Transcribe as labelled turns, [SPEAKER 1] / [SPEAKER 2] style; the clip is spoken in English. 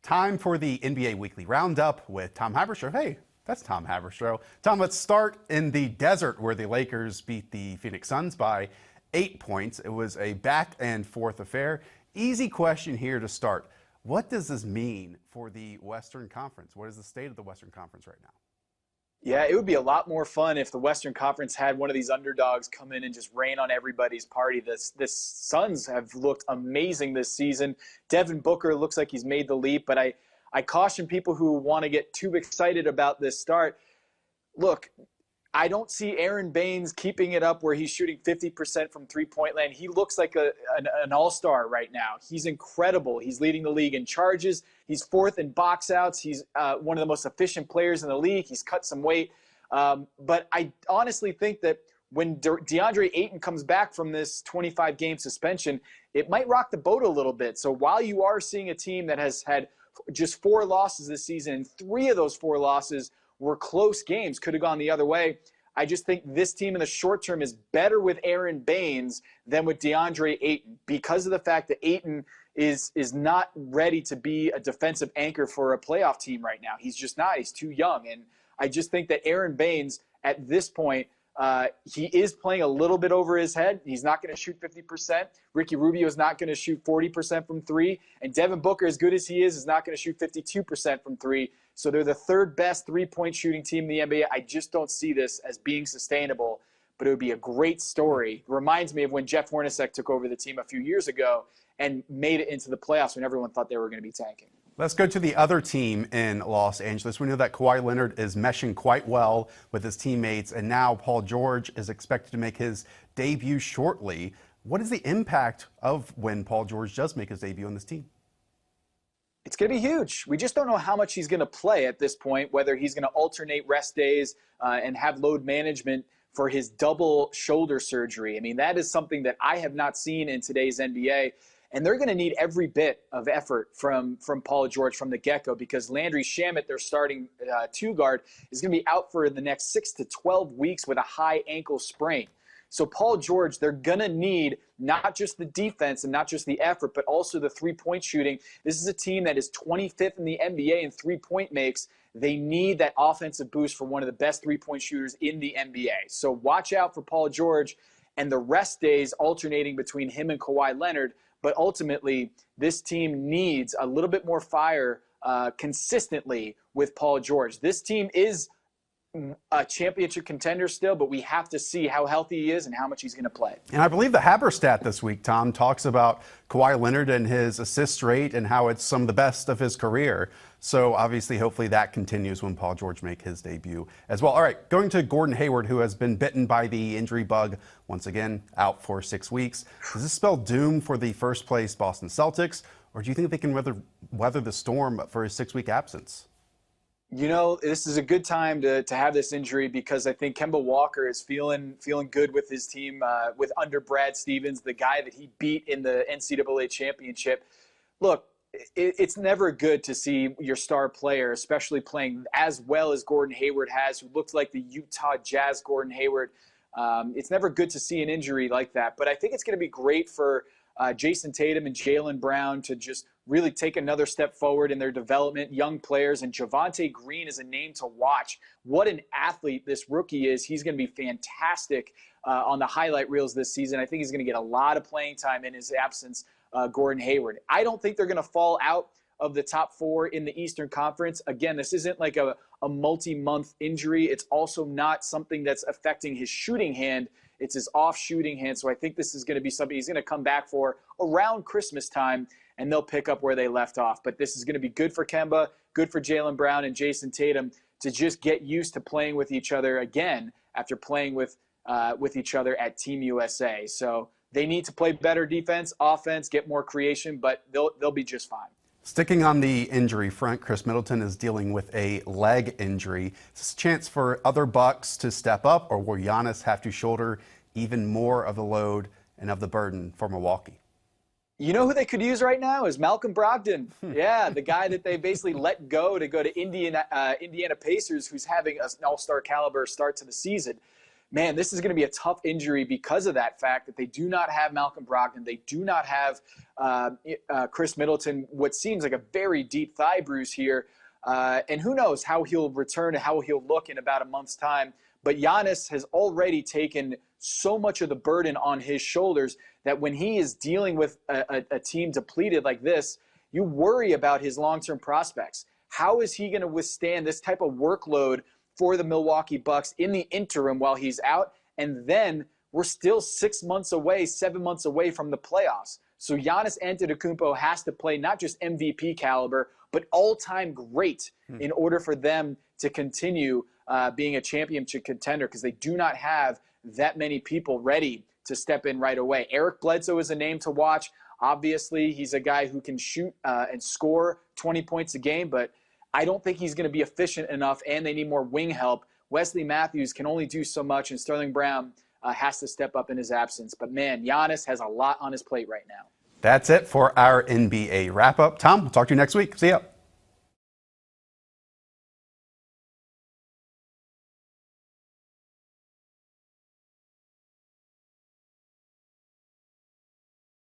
[SPEAKER 1] Time for the NBA Weekly Roundup with Tom Haberstroh. Hey, that's Tom Haberstroh. Tom, let's start in the desert where the Lakers beat the Phoenix Suns by 8 points. It was a back and forth affair. Easy question here to start. What does this mean for the Western Conference? What is the state of the Western Conference right now?
[SPEAKER 2] Yeah, it would be a lot more fun if the Western Conference had one of these underdogs come in and just rain on everybody's party. This Suns have looked amazing this season. Devin Booker looks like he's made the leap, but I caution people who want to get too excited about this start. Look, I don't see Aaron Baines keeping it up where he's shooting 50% from three-point land. He looks like an all-star right now. He's incredible. He's leading the league in charges. He's fourth in box outs. He's one of the most efficient players in the league. He's cut some weight. But I honestly think that when DeAndre Ayton comes back from this 25-game suspension, it might rock the boat a little bit. So while you are seeing a team that has had just 4 losses this season, and 3 of those 4 losses were close games, could have gone the other way. I just think this team in the short term is better with Aaron Baines than with DeAndre Ayton because of the fact that Ayton is not ready to be a defensive anchor for a playoff team right now. He's just not. He's too young. And I just think that Aaron Baines at this point, he is playing a little bit over his head. He's not going to shoot 50%. Ricky Rubio is not going to shoot 40% from 3. And Devin Booker, as good as he is not going to shoot 52% from 3. So they're the 3rd best three-point shooting team in the NBA. I just don't see this as being sustainable, but it would be a great story. It reminds me of when Jeff Hornacek took over the team a few years ago and made it into the playoffs when everyone thought they were going to be tanking.
[SPEAKER 1] Let's go to the other team in Los Angeles. We know that Kawhi Leonard is meshing quite well with his teammates, and now Paul George is expected to make his debut shortly. What is the impact of when Paul George does make his debut on this team?
[SPEAKER 2] It's going to be huge. We just don't know how much he's going to play at this point, whether he's going to alternate rest days and have load management for his double shoulder surgery. I mean, that is something that I have not seen in today's NBA. And they're going to need every bit of effort from Paul George from the get-go because Landry Shamet, their starting 2 guard, is going to be out for the next 6 to 12 weeks with a high ankle sprain. So Paul George, they're going to need not just the defense and not just the effort, but also the three-point shooting. This is a team that is 25th in the NBA in three-point makes. They need that offensive boost for one of the best three-point shooters in the NBA. So watch out for Paul George and the rest days alternating between him and Kawhi Leonard. But ultimately, this team needs a little bit more fire consistently with Paul George. This team is a championship contender still, but we have to see how healthy he is and how much he's going to play.
[SPEAKER 1] And I believe the Haberstat this week, Tom, talks about Kawhi Leonard and his assist rate and how it's some of the best of his career. So obviously, hopefully that continues when Paul George makes his debut as well. All right, going to Gordon Hayward, who has been bitten by the injury bug once again, out for 6 weeks. Does this spell doom for the first place Boston Celtics, or do you think they can weather the storm for his 6-week absence?
[SPEAKER 2] You know, this is a good time to have this injury because I think Kemba Walker is feeling good with his team, with under Brad Stevens, the guy that he beat in the NCAA championship. Look, it's never good to see your star player, especially playing as well as Gordon Hayward has, who looks like the Utah Jazz Gordon Hayward. It's never good to see an injury like that. But I think it's going to be great for Jason Tatum and Jaylen Brown to just really take another step forward in their development, young players. And Javonte Green is a name to watch. What an athlete this rookie is. He's going to be fantastic on the highlight reels this season. I think he's going to get a lot of playing time in his absence, Gordon Hayward. I don't think they're going to fall out of the top 4 in the Eastern Conference. Again, this isn't like a multi-month injury. It's also not something that's affecting his shooting hand. It's his off shooting hand. So I think this is going to be something he's going to come back for around Christmas time, and they'll pick up where they left off. But this is going to be good for Kemba, good for Jaylen Brown and Jason Tatum to just get used to playing with each other again after playing with each other at Team USA. So they need to play better defense, offense, get more creation, but they'll be just fine.
[SPEAKER 1] Sticking on the injury front, Chris Middleton is dealing with a leg injury. Is this a chance for other Bucks to step up, or will Giannis have to shoulder even more of the load and of the burden for Milwaukee?
[SPEAKER 2] You know who they could use right now is Malcolm Brogdon. Yeah, the guy that they basically let go to Indiana Pacers, who's having an all-star caliber start to the season. man, this is going to be a tough injury because of that fact that they do not have Malcolm Brogdon. They do not have Chris Middleton, what seems like a very deep thigh bruise here. And who knows how he'll return and how he'll look in about a month's time. But Giannis has already taken so much of the burden on his shoulders that when he is dealing with a team depleted like this, you worry about his long-term prospects. How is he going to withstand this type of workload for the Milwaukee Bucks in the interim while he's out? And then we're still 6 months away, 7 months away from the playoffs. So Giannis Antetokounmpo has to play not just MVP caliber, but all-time great in order for them to continue being a championship contender, because they do not have that many people ready to step in right away. Eric Bledsoe is a name to watch. Obviously, he's a guy who can shoot and score 20 points a game, but I don't think he's going to be efficient enough, and they need more wing help. Wesley Matthews can only do so much, and Sterling Brown has to step up in his absence. But, man, Giannis has a lot on his plate right now.
[SPEAKER 1] That's it for our NBA wrap-up. Tom, we'll talk to you next week. See ya.